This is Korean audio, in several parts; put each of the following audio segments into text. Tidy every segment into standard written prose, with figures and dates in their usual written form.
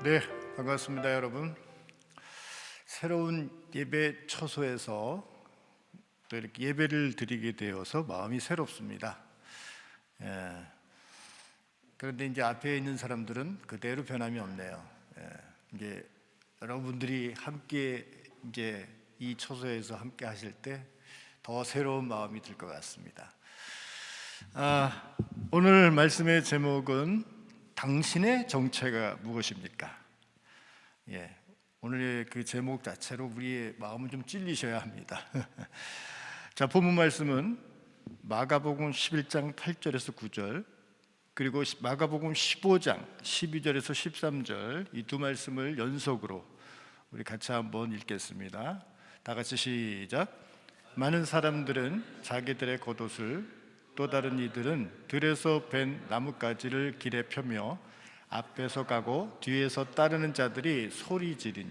네, 반갑습니다, 여러분. 새로운 예배 처소에서 또 이렇게 예배를 드리게 되어서 마음이 새롭습니다. 그런데 이제 앞에 있는 사람들은 그대로 변함이 없네요. 이제 여러분들이 함께 이제 이 처소에서 함께 하실 때 더 새로운 마음이 들 것 같습니다. 오늘 말씀의 제목은 당신의 정체가 무엇입니까? 오늘의 그 제목 자체로 우리의 마음은 좀 찔리셔야 합니다. 자, 본문 말씀은 마가복음 11장 8절에서 9절, 그리고 마가복음 15장 12절에서 13절, 이 두 말씀을 연속으로 우리 같이 한번 읽겠습니다. 다 같이 시작. 많은 사람들은 자기들의 겉옷을, 또 다른 이들은 들에서 벤 나뭇가지를 길에 펴며 앞에서 가고 뒤에서 따르는 자들이 소리 지르니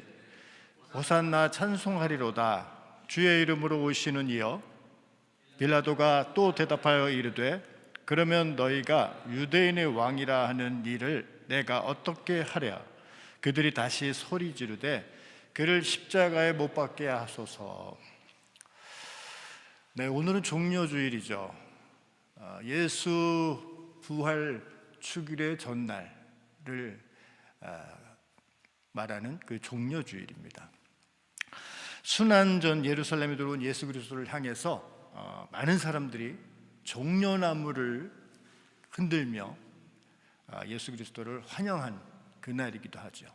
호산나 찬송하리로다. 주의 이름으로 오시는 이여. 빌라도가 또 대답하여 이르되 그러면 너희가 유대인의 왕이라 하는 일을 내가 어떻게 하랴. 그들이 다시 소리 지르되 그를 십자가에 못 박게 하소서. 네, 오늘은 종려주일이죠. 예수 부활 축일의 전날을 말하는 그 종려주일입니다. 순환 전 예루살렘에 들어온 예수 그리스도를 향해서 많은 사람들이 종려나무를 흔들며 예수 그리스도를 환영한 그날이기도 하죠.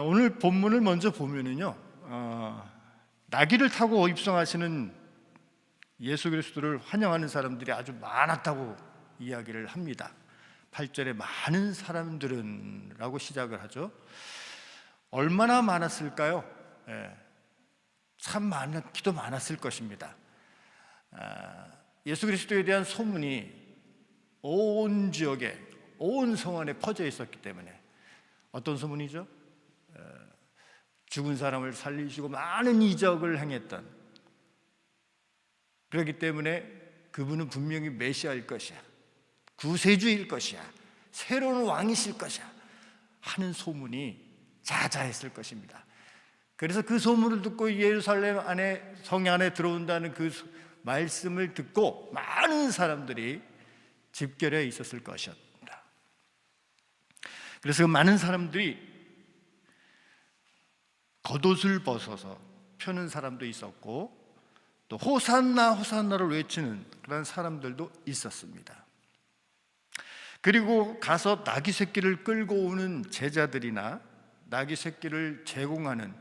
오늘 본문을 먼저 보면은요, 나귀를 타고 입성하시는 예수 그리스도를 환영하는 사람들이 아주 많았다고 이야기를 합니다. 8절에 많은 사람들은 라고 시작을 하죠. 얼마나 많았을까요? 참 많기도 많았을 것입니다. 예수 그리스도에 대한 소문이 온 지역에, 온 성안에 퍼져 있었기 때문에. 어떤 소문이죠? 죽은 사람을 살리시고 많은 이적을 행했던, 그렇기 때문에 그분은 분명히 메시아일 것이야, 구세주일 것이야, 새로운 왕이실 것이야 하는 소문이 자자했을 것입니다. 그래서 그 소문을 듣고 예루살렘 안에, 성에 안에 들어온다는 그 말씀을 듣고 많은 사람들이 집결해 있었을 것이었다. 그래서 그 많은 사람들이 겉옷을 벗어서 펴는 사람도 있었고, 또 호산나 호산나를 외치는 그런 사람들도 있었습니다. 그리고 가서 나귀 새끼를 끌고 오는 제자들이나 나귀 새끼를 제공하는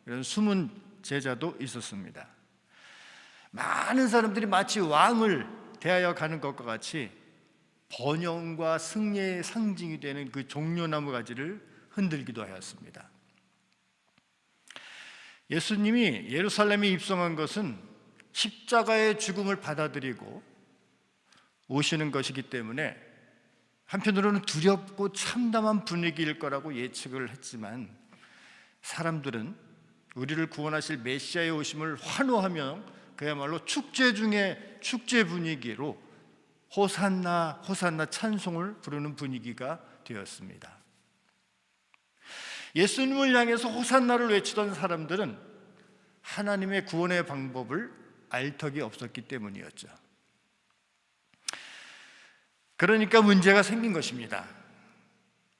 이런 숨은 제자도 있었습니다. 많은 사람들이 마치 왕을 대하여 가는 것과 같이 번영과 승리의 상징이 되는 그 종려나무 가지를 흔들기도 하였습니다. 예수님이 예루살렘에 입성한 것은 십자가의 죽음을 받아들이고 오시는 것이기 때문에 한편으로는 두렵고 참담한 분위기일 거라고 예측을 했지만, 사람들은 우리를 구원하실 메시아의 오심을 환호하며 그야말로 축제 중에 축제 분위기로 호산나 호산나 찬송을 부르는 분위기가 되었습니다. 예수님을 향해서 호산나를 외치던 사람들은 하나님의 구원의 방법을 알 턱이 없었기 때문이었죠. 그러니까 문제가 생긴 것입니다.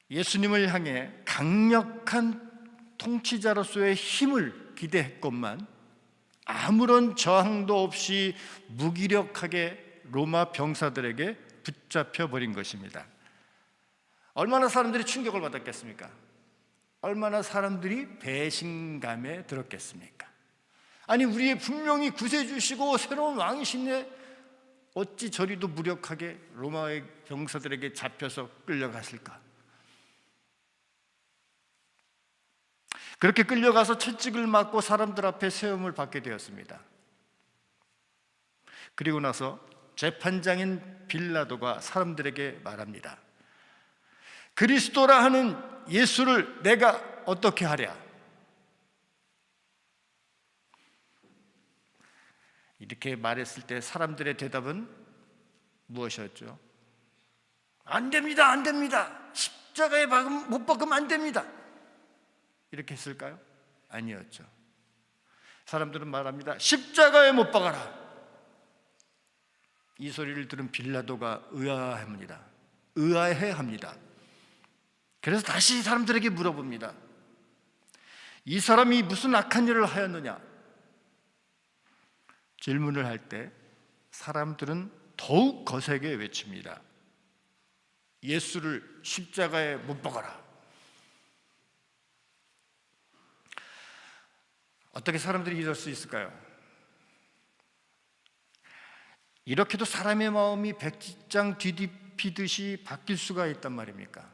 예수님을 향해 강력한 통치자로서의 힘을 기대했건만 아무런 저항도 없이 무기력하게 로마 병사들에게 붙잡혀 버린 것입니다. 얼마나 사람들이 충격을 받았겠습니까? 얼마나 사람들이 배신감에 들었겠습니까? 아니, 우리 분명히 구세주시고 새로운 왕이신데 어찌 저리도 무력하게 로마의 병사들에게 잡혀서 끌려갔을까? 그렇게 끌려가서 채찍을 맞고 사람들 앞에 세움을 받게 되었습니다. 그리고 나서 재판장인 빌라도가 사람들에게 말합니다. 그리스도라 하는 예수를 내가 어떻게 하랴? 이렇게 말했을 때 사람들의 대답은 무엇이었죠? 안 됩니다, 안 됩니다. 십자가에 못 박으면 안 됩니다. 이렇게 했을까요? 아니었죠. 사람들은 말합니다. 십자가에 못 박아라. 이 소리를 들은 빌라도가 의아해합니다. 그래서 다시 사람들에게 물어봅니다. 이 사람이 무슨 악한 일을 하였느냐? 질문을 할 때 사람들은 더욱 거세게 외칩니다. 예수를 십자가에 못 박아라. 어떻게 사람들이 이럴 수 있을까요? 이렇게도 사람의 마음이 백지장 뒤집히듯이 바뀔 수가 있단 말입니까?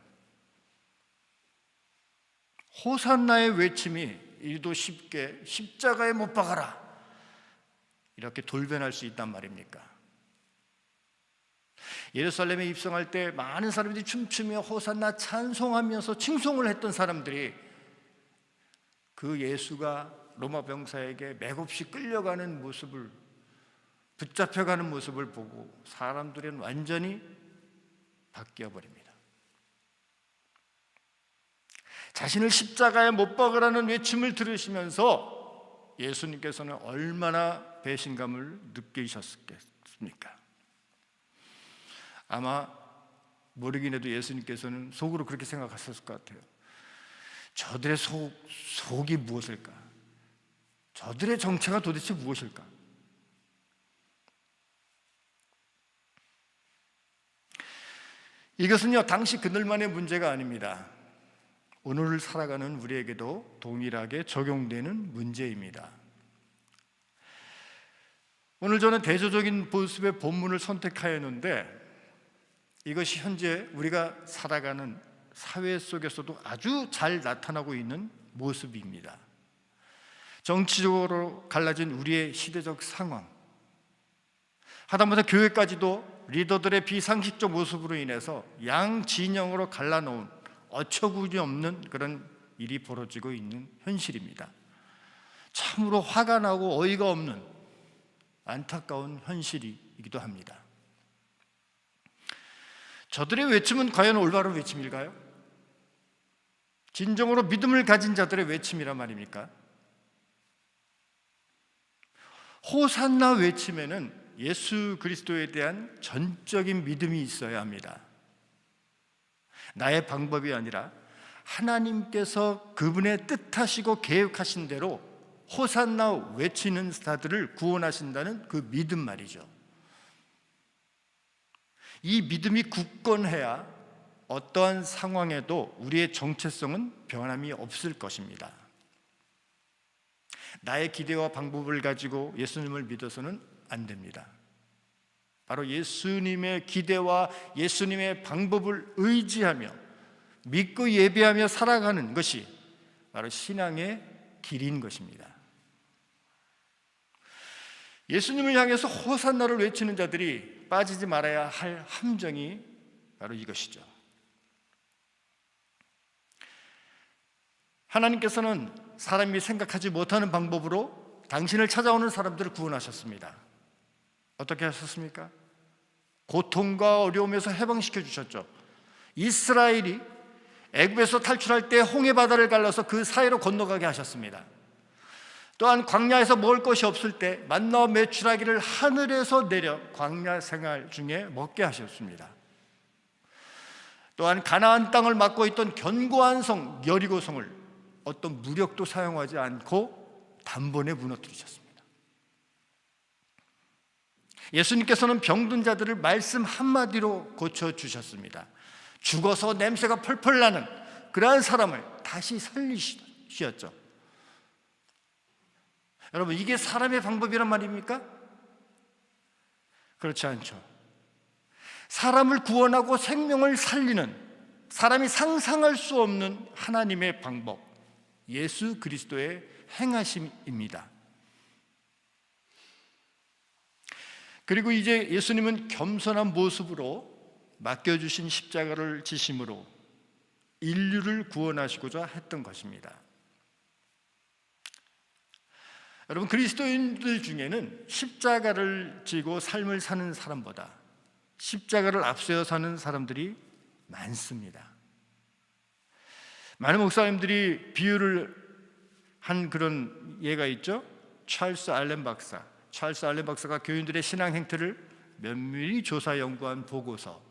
호산나의 외침이 이리도 쉽게 십자가에 못 박아라 이렇게 돌변할 수 있단 말입니까? 예루살렘에 입성할 때 많은 사람들이 춤추며 호산나 찬송하면서 칭송을 했던 사람들이 그 예수가 로마 병사에게 맥없이 끌려가는 모습을, 붙잡혀가는 모습을 보고 사람들은 완전히 바뀌어 버립니다. 자신을 십자가에 못 박으라는 외침을 들으시면서 예수님께서는 얼마나 배신감을 느끼셨겠습니까? 아마 모르긴 해도 예수님께서는 속으로 그렇게 생각하셨을 것 같아요. 저들의 속이 무엇일까? 저들의 정체가 도대체 무엇일까? 이것은요, 당시 그들만의 문제가 아닙니다. 오늘 살아가는 우리에게도 동일하게 적용되는 문제입니다. 오늘 저는 대조적인 모습의 본문을 선택하였는데 이것이 현재 우리가 살아가는 사회 속에서도 아주 잘 나타나고 있는 모습입니다. 정치적으로 갈라진 우리의 시대적 상황, 하다못해 교회까지도 리더들의 비상식적 모습으로 인해서 양 진영으로 갈라놓은 어처구니 없는 그런 일이 벌어지고 있는 현실입니다. 참으로 화가 나고 어이가 없는 안타까운 현실이기도 합니다. 저들의 외침은 과연 올바른 외침일까요? 진정으로 믿음을 가진 자들의 외침이란 말입니까? 호산나 외침에는 예수 그리스도에 대한 전적인 믿음이 있어야 합니다. 나의 방법이 아니라 하나님께서 그분의 뜻하시고 계획하신 대로 호산나 외치는 자들을 구원하신다는 그 믿음 말이죠. 이 믿음이 굳건해야 어떠한 상황에도 우리의 정체성은 변함이 없을 것입니다. 나의 기대와 방법을 가지고 예수님을 믿어서는 안 됩니다. 바로 예수님의 기대와 예수님의 방법을 의지하며 믿고 예배하며 살아가는 것이 바로 신앙의 길인 것입니다. 예수님을 향해서 호산나를 외치는 자들이 빠지지 말아야 할 함정이 바로 이것이죠. 하나님께서는 사람이 생각하지 못하는 방법으로 당신을 찾아오는 사람들을 구원하셨습니다. 어떻게 하셨습니까? 고통과 어려움에서 해방시켜 주셨죠. 이스라엘이 애굽에서 탈출할 때 홍해 바다를 갈라서 그 사이로 건너가게 하셨습니다. 또한 광야에서 먹을 것이 없을 때 만나와 메추라기를 하늘에서 내려 광야 생활 중에 먹게 하셨습니다. 또한 가나안 땅을 막고 있던 견고한 성 여리고성을 어떤 무력도 사용하지 않고 단번에 무너뜨리셨습니다. 예수님께서는 병든 자들을 말씀 한마디로 고쳐주셨습니다. 죽어서 냄새가 펄펄 나는 그러한 사람을 다시 살리셨죠. 여러분, 이게 사람의 방법이란 말입니까? 그렇지 않죠. 사람을 구원하고 생명을 살리는, 사람이 상상할 수 없는 하나님의 방법, 예수 그리스도의 행하심입니다. 그리고 이제 예수님은 겸손한 모습으로 맡겨주신 십자가를 지심으로 인류를 구원하시고자 했던 것입니다. 여러분, 그리스도인들 중에는 십자가를 지고 삶을 사는 사람보다 십자가를 앞세워 사는 사람들이 많습니다. 많은 목사님들이 비유를 한 그런 예가 있죠. 찰스 알렌 박사가 교인들의 신앙 행태를 면밀히 조사 연구한 보고서.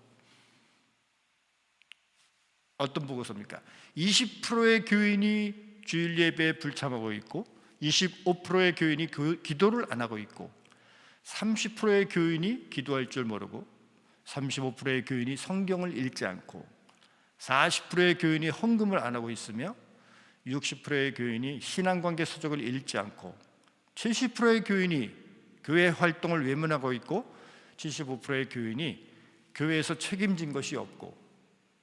어떤 보고서입니까? 20%의 교인이 주일 예배에 불참하고 있고 25%의 교인이 기도를 안 하고 있고 30%의 교인이 기도할 줄 모르고 35%의 교인이 성경을 읽지 않고 40%의 교인이 헌금을 안 하고 있으며 60%의 교인이 신앙관계 서적을 읽지 않고 70%의 교인이 교회 활동을 외면하고 있고 75%의 교인이 교회에서 책임진 것이 없고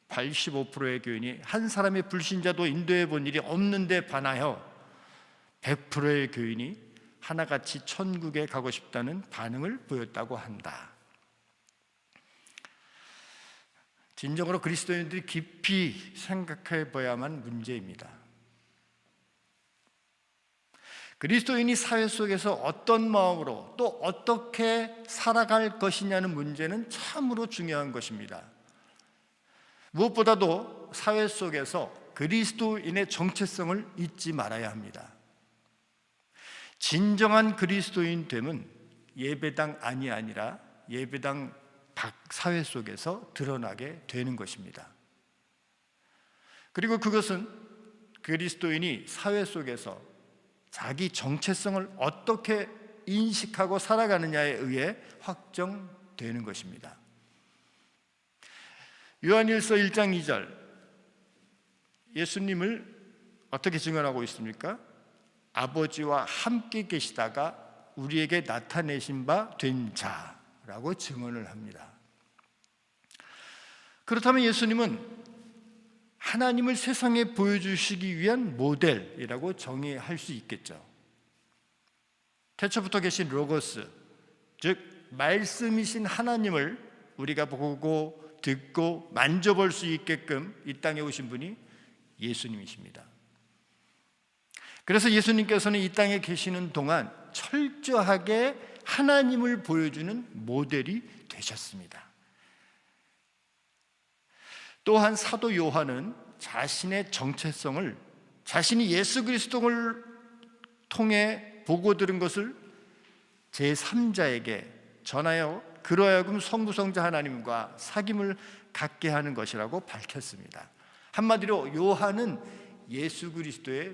85%의 교인이 한 사람의 불신자도 인도해 본 일이 없는데 반하여 100%의 교인이 하나같이 천국에 가고 싶다는 반응을 보였다고 한다. 진정으로 그리스도인들이 깊이 생각해 봐야만 문제입니다. 그리스도인이 사회 속에서 어떤 마음으로 또 어떻게 살아갈 것이냐는 문제는 참으로 중요한 것입니다. 무엇보다도 사회 속에서 그리스도인의 정체성을 잊지 말아야 합니다. 진정한 그리스도인 됨은 예배당 안이 아니라 예배당 밖 사회 속에서 드러나게 되는 것입니다. 그리고 그것은 그리스도인이 사회 속에서 자기 정체성을 어떻게 인식하고 살아가느냐에 의해 확정되는 것입니다. 요한일서 1장 2절, 예수님을 어떻게 증언하고 있습니까? 아버지와 함께 계시다가 우리에게 나타내신 바 된 자라고 증언을 합니다. 그렇다면 예수님은 하나님을 세상에 보여주시기 위한 모델이라고 정의할 수 있겠죠. 태초부터 계신 로고스, 즉 말씀이신 하나님을 우리가 보고 듣고 만져볼 수 있게끔 이 땅에 오신 분이 예수님이십니다. 그래서 예수님께서는 이 땅에 계시는 동안 철저하게 하나님을 보여주는 모델이 되셨습니다. 또한 사도 요한은 자신의 정체성을 자신이 예수 그리스도를 통해 보고 들은 것을 제3자에게 전하여 그로 하여금 성부성자 하나님과 사귐을 갖게 하는 것이라고 밝혔습니다. 한마디로 요한은 예수 그리스도의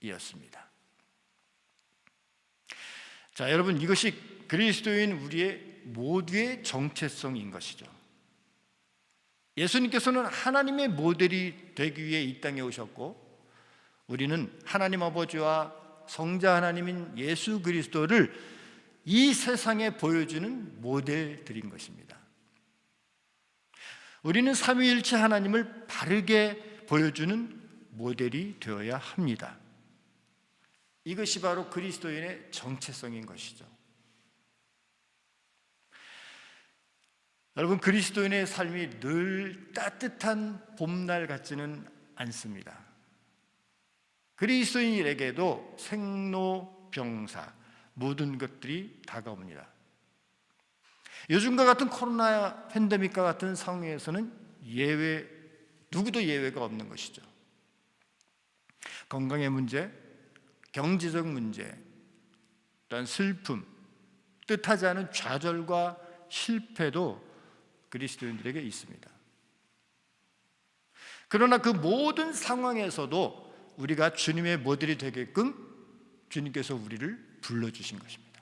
모델이었습니다. 자, 여러분, 이것이 그리스도인 우리의 모두의 정체성인 것이죠. 예수님께서는 하나님의 모델이 되기 위해 이 땅에 오셨고 우리는 하나님 아버지와 성자 하나님인 예수 그리스도를 이 세상에 보여주는 모델들인 것입니다. 우리는 삼위일체 하나님을 바르게 보여주는 모델이 되어야 합니다. 이것이 바로 그리스도인의 정체성인 것이죠. 여러분, 그리스도인의 삶이 늘 따뜻한 봄날 같지는 않습니다. 그리스도인에게도 생로병사 모든 것들이 다가옵니다. 요즘과 같은 코로나 팬데믹과 같은 상황에서는 누구도 예외가 없는 것이죠. 건강의 문제, 경제적 문제, 또한 슬픔, 뜻하지 않은 좌절과 실패도 그리스도인들에게 있습니다. 그러나 그 모든 상황에서도 우리가 주님의 모델이 되게끔 주님께서 우리를 불러주신 것입니다.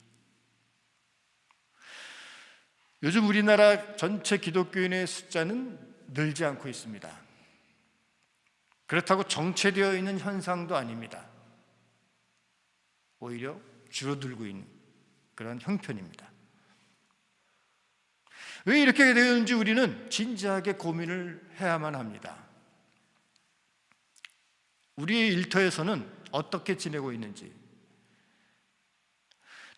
요즘 우리나라 전체 기독교인의 숫자는 늘지 않고 있습니다. 그렇다고 정체되어 있는 현상도 아닙니다. 오히려 줄어들고 있는 그런 형편입니다. 왜 이렇게 되었는지 우리는 진지하게 고민을 해야만 합니다. 우리의 일터에서는 어떻게 지내고 있는지,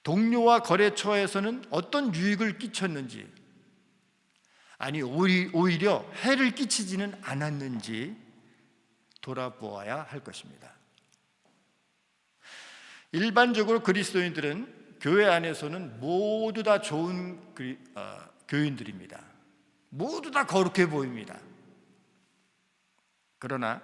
동료와 거래처에서는 어떤 유익을 끼쳤는지, 아니 오히려 해를 끼치지는 않았는지 돌아보아야 할 것입니다. 일반적으로 그리스도인들은 교회 안에서는 모두 다 좋은 교인들입니다. 모두 다 거룩해 보입니다. 그러나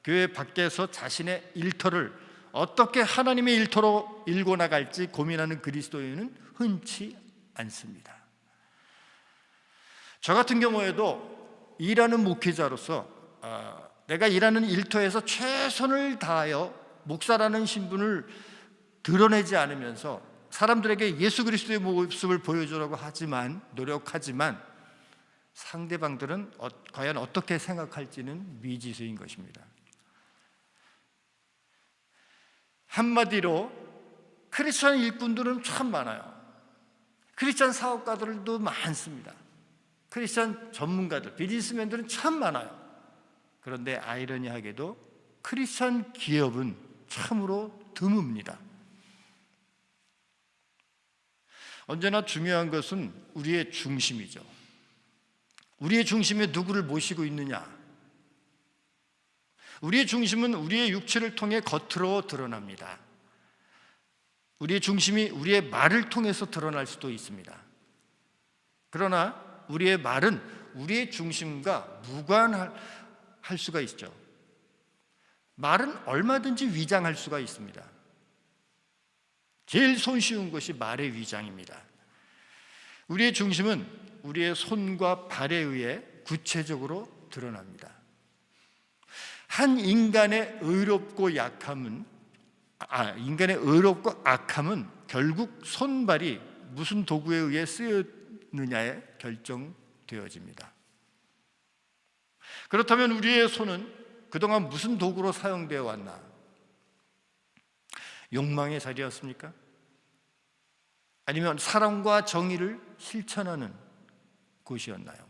교회 밖에서 자신의 일터를 어떻게 하나님의 일터로 일궈 나갈지 고민하는 그리스도인은 흔치 않습니다. 저 같은 경우에도 일하는 목회자로서 내가 일하는 일터에서 최선을 다하여 목사라는 신분을 드러내지 않으면서 사람들에게 예수 그리스도의 모습을 보여주려고 노력하지만 상대방들은 과연 어떻게 생각할지는 미지수인 것입니다. 한마디로 크리스천 일꾼들은 참 많아요. 크리스천 사업가들도 많습니다. 크리스천 전문가들, 비즈니스맨들은 참 많아요. 그런데 아이러니하게도 크리스천 기업은 참으로 드뭅니다. 언제나 중요한 것은 우리의 중심이죠. 우리의 중심에 누구를 모시고 있느냐? 우리의 중심은 우리의 육체를 통해 겉으로 드러납니다. 우리의 중심이 우리의 말을 통해서 드러날 수도 있습니다. 그러나 우리의 말은 우리의 중심과 무관할 수가 있죠. 말은 얼마든지 위장할 수가 있습니다. 제일 손쉬운 것이 말의 위장입니다. 우리의 중심은 우리의 손과 발에 의해 구체적으로 드러납니다. 한 인간의 의롭고 악함은 결국 손발이 무슨 도구에 의해 쓰였느냐에 결정되어집니다. 그렇다면 우리의 손은 그동안 무슨 도구로 사용되어 왔나? 욕망의 자리였습니까? 아니면 사랑과 정의를 실천하는 곳이었나요?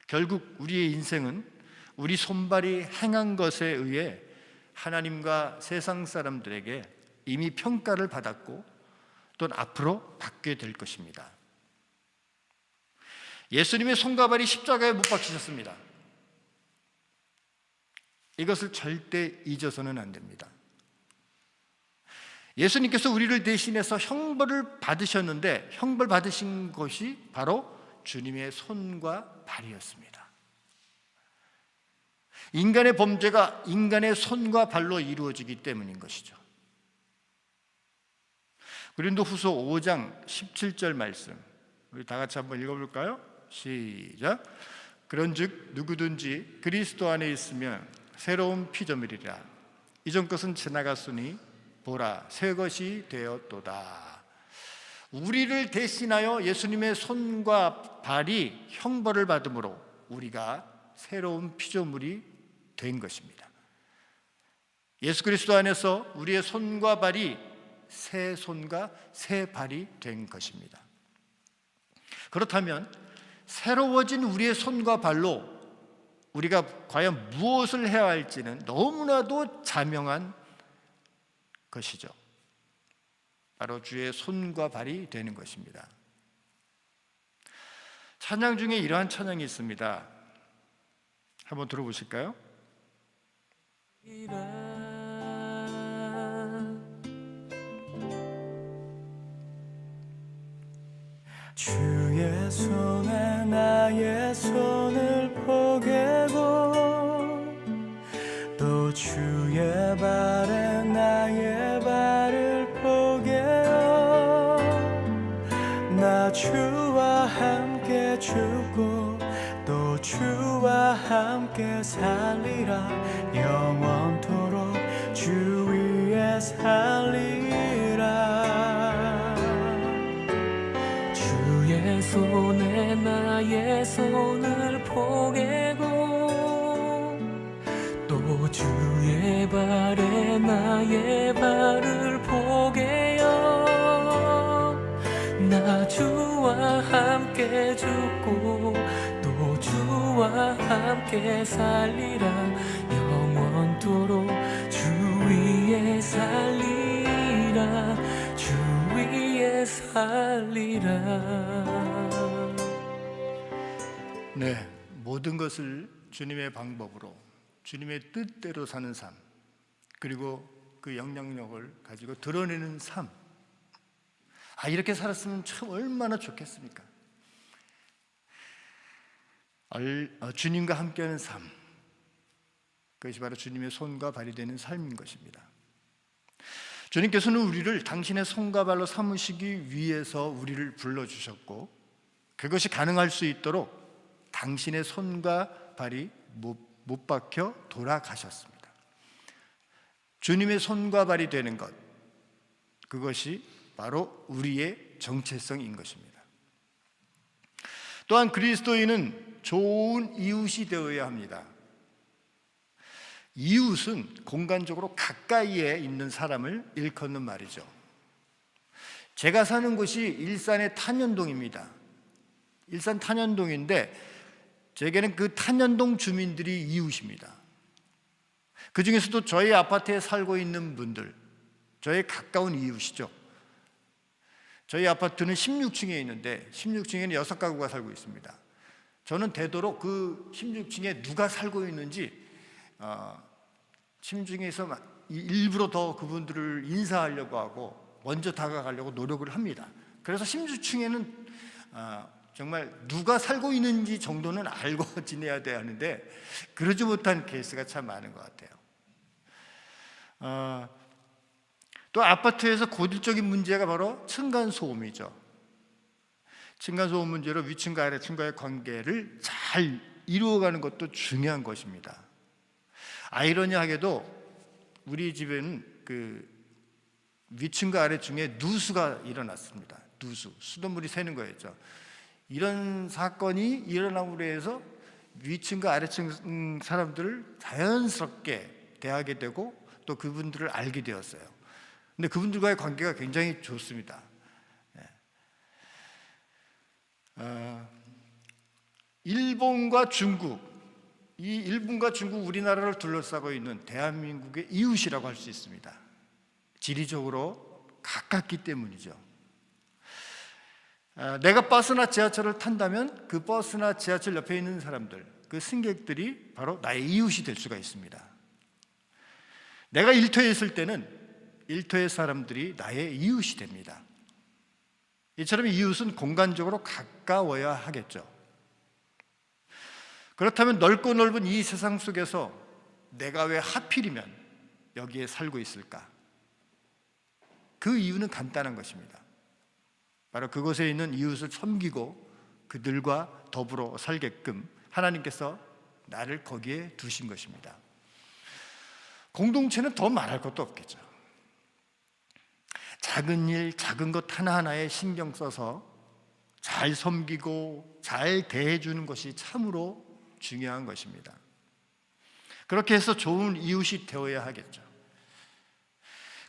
결국 우리의 인생은 우리 손발이 행한 것에 의해 하나님과 세상 사람들에게 이미 평가를 받았고 또는 앞으로 받게 될 것입니다. 예수님의 손과 발이 십자가에 못 박히셨습니다. 이것을 절대 잊어서는 안 됩니다. 예수님께서 우리를 대신해서 형벌을 받으셨는데 형벌 받으신 것이 바로 주님의 손과 발이었습니다. 인간의 범죄가 인간의 손과 발로 이루어지기 때문인 것이죠. 고린도후서 5장 17절 말씀 우리 다 같이 한번 읽어볼까요? 시작. 그런즉 누구든지 그리스도 안에 있으면 새로운 피조물이라 이전 것은 지나갔으니 보라 새 것이 되었도다. 우리를 대신하여 예수님의 손과 발이 형벌을 받음으로 우리가 새로운 피조물이 된 것입니다. 예수 그리스도 안에서 우리의 손과 발이 새 손과 새 발이 된 것입니다. 그렇다면 새로워진 우리의 손과 발로 우리가 과연 무엇을 해야 할지는 너무나도 자명한 것이죠. 바로 주의 손과 발이 되는 것입니다. 찬양 중에 이러한 찬양이 있습니다. 한번 들어보실까요? 주의 손에 나의 손을 포개고 또 주의 발에 나의 발을 포개어 나 주와 함께 죽고 또 주와 함께 살리라 영원토록 주 위에 살리라. 주의 손에 나의 손을 포개고 또 주의 발에 나의 발을 포개어 나 주와 함께 죽고 또 주와 함께 살리라 영원토록 주 위에 살리라 주 위에 살리라. 네, 모든 것을 주님의 방법으로 주님의 뜻대로 사는 삶 그리고 그 영향력을 가지고 드러내는 삶 이렇게 살았으면 참 얼마나 좋겠습니까? 주님과 함께하는 삶, 그것이 바로 주님의 손과 발이 되는 삶인 것입니다. 주님께서는 우리를 당신의 손과 발로 삼으시기 위해서 우리를 불러주셨고, 그것이 가능할 수 있도록 당신의 손과 발이 못 박혀 돌아가셨습니다. 주님의 손과 발이 되는 것, 그것이 바로 우리의 정체성인 것입니다. 또한 그리스도인은 좋은 이웃이 되어야 합니다. 이웃은 공간적으로 가까이에 있는 사람을 일컫는 말이죠. 제가 사는 곳이 일산의 탄현동입니다. 일산 탄현동인데 제게는 그 탄현동 주민들이 이웃입니다. 그 중에서도 저희 아파트에 살고 있는 분들, 저의 가까운 이웃이죠. 저희 아파트는 16층에 있는데 16층에는 6가구가 살고 있습니다. 저는 되도록 그 16층에 누가 살고 있는지 16층에서 일부러 더 그분들을 인사하려고 하고 먼저 다가가려고 노력을 합니다. 그래서 16층에는 정말 누가 살고 있는지 정도는 알고 지내야 돼야 하는데 그러지 못한 케이스가 참 많은 것 같아요. 또 아파트에서 고질적인 문제가 바로 층간소음이죠. 층간소음 문제로 위층과 아래층과의 관계를 잘 이루어가는 것도 중요한 것입니다. 아이러니하게도 우리 집에는 그 위층과 아래층에 누수가 일어났습니다. 누수, 수돗물이 새는 거였죠. 이런 사건이 일어남으로 해서 위층과 아래층 사람들을 자연스럽게 대하게 되고 또 그분들을 알게 되었어요. 근데 그분들과의 관계가 굉장히 좋습니다. 일본과 중국, 이 일본과 중국, 우리나라를 둘러싸고 있는 대한민국의 이웃이라고 할 수 있습니다. 지리적으로 가깝기 때문이죠. 내가 버스나 지하철을 탄다면 그 버스나 지하철 옆에 있는 사람들, 그 승객들이 바로 나의 이웃이 될 수가 있습니다. 내가 일터에 있을 때는 일터의 사람들이 나의 이웃이 됩니다. 이처럼 이웃은 공간적으로 가까워야 하겠죠. 그렇다면 넓고 넓은 이 세상 속에서 내가 왜 하필이면 여기에 살고 있을까? 그 이유는 간단한 것입니다. 바로 그곳에 있는 이웃을 섬기고 그들과 더불어 살게끔 하나님께서 나를 거기에 두신 것입니다. 공동체는 더 말할 것도 없겠죠. 작은 일, 작은 것 하나하나에 신경 써서 잘 섬기고 잘 대해주는 것이 참으로 중요한 것입니다. 그렇게 해서 좋은 이웃이 되어야 하겠죠.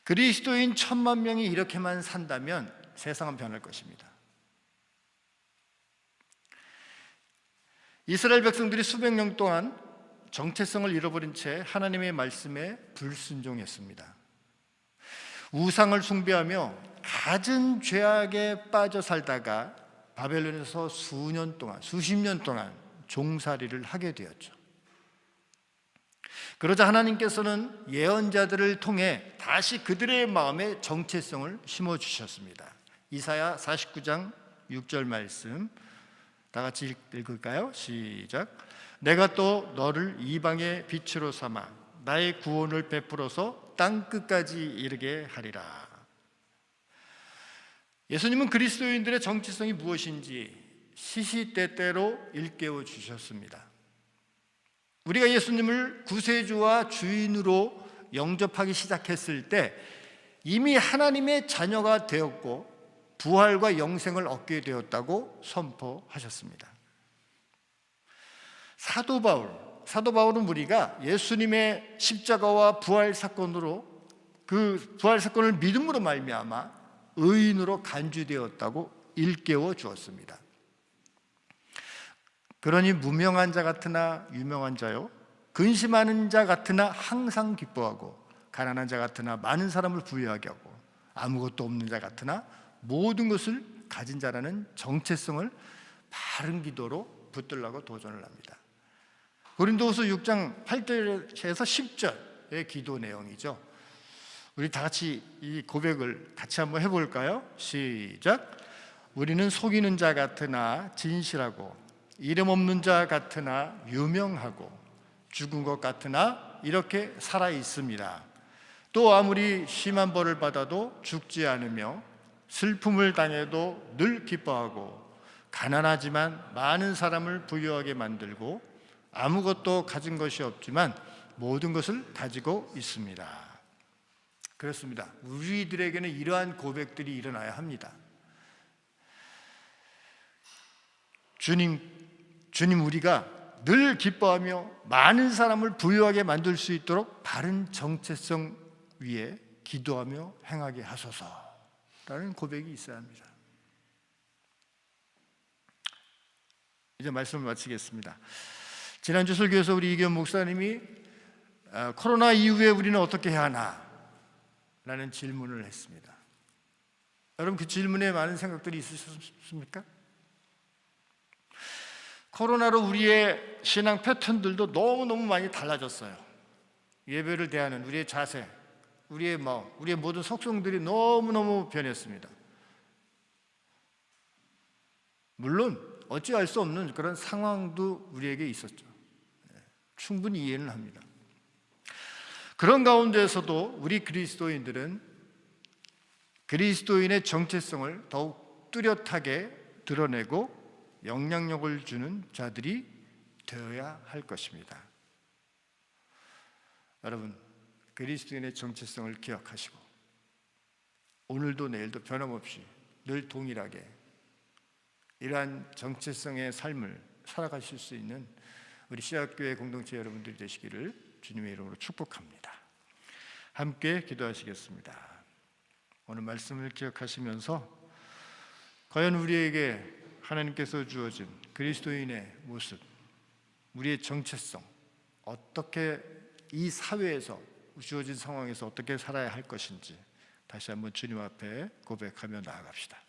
그리스도인 1,000만 명이 이렇게만 산다면 세상은 변할 것입니다. 이스라엘 백성들이 수백 년 동안 정체성을 잃어버린 채 하나님의 말씀에 불순종했습니다. 우상을 숭배하며 갖은 죄악에 빠져 살다가 바벨론에서 수십 년 동안 종살이를 하게 되었죠. 그러자 하나님께서는 예언자들을 통해 다시 그들의 마음에 정체성을 심어주셨습니다. 이사야 49장 6절 말씀 다 같이 읽을까요? 시작. 내가 또 너를 이방의 빛으로 삼아 나의 구원을 베풀어서 땅 끝까지 이르게 하리라. 예수님은 그리스도인들의 정체성이 무엇인지 시시때때로 일깨워 주셨습니다. 우리가 예수님을 구세주와 주인으로 영접하기 시작했을 때 이미 하나님의 자녀가 되었고 부활과 영생을 얻게 되었다고 선포하셨습니다. 사도 바울은 우리가 예수님의 십자가와 부활 사건으로 그 부활 사건을 믿음으로 말미암아 의인으로 간주되었다고 일깨워 주었습니다. 그러니 무명한 자 같으나 유명한 자요, 근심하는 자 같으나 항상 기뻐하고, 가난한 자 같으나 많은 사람을 부유하게 하고, 아무것도 없는 자 같으나 모든 것을 가진 자라는 정체성을 바른 기도로 붙들라고 도전을 합니다. 고린도후서 6장 8절에서 10절의 기도 내용이죠. 우리 다 같이 이 고백을 같이 한번 해볼까요? 시작. 우리는 속이는 자 같으나 진실하고 이름 없는 자 같으나 유명하고 죽은 것 같으나 이렇게 살아 있습니다. 또 아무리 심한 벌을 받아도 죽지 않으며 슬픔을 당해도 늘 기뻐하고 가난하지만 많은 사람을 부유하게 만들고 아무것도 가진 것이 없지만 모든 것을 가지고 있습니다. 그렇습니다. 우리들에게는 이러한 고백들이 일어나야 합니다. 주님 우리가 늘 기뻐하며 많은 사람을 부유하게 만들 수 있도록 바른 정체성 위에 기도하며 행하게 하소서라는 고백이 있어야 합니다. 이제 말씀을 마치겠습니다. 지난주 설교에서 우리 이기현 목사님이 코로나 이후에 우리는 어떻게 해야 하나? 라는 질문을 했습니다. 여러분 그 질문에 많은 생각들이 있으셨습니까? 코로나로 우리의 신앙 패턴들도 너무너무 많이 달라졌어요. 예배를 대하는 우리의 자세, 우리의 마음, 우리의 모든 속성들이 너무너무 변했습니다. 물론 어찌할 수 없는 그런 상황도 우리에게 있었죠. 충분히 이해는 합니다. 그런 가운데에서도 우리 그리스도인들은 그리스도인의 정체성을 더욱 뚜렷하게 드러내고 영향력을 주는 자들이 되어야 할 것입니다. 여러분, 그리스도인의 정체성을 기억하시고 오늘도 내일도 변함없이 늘 동일하게 이러한 정체성의 삶을 살아가실 수 있는 우리 씨앗교회 공동체 여러분들이 되시기를 주님의 이름으로 축복합니다. 함께 기도하시겠습니다. 오늘 말씀을 기억하시면서 과연 우리에게 하나님께서 주어진 그리스도인의 모습, 우리의 정체성, 어떻게 이 사회에서 주어진 상황에서 어떻게 살아야 할 것인지 다시 한번 주님 앞에 고백하며 나아갑시다.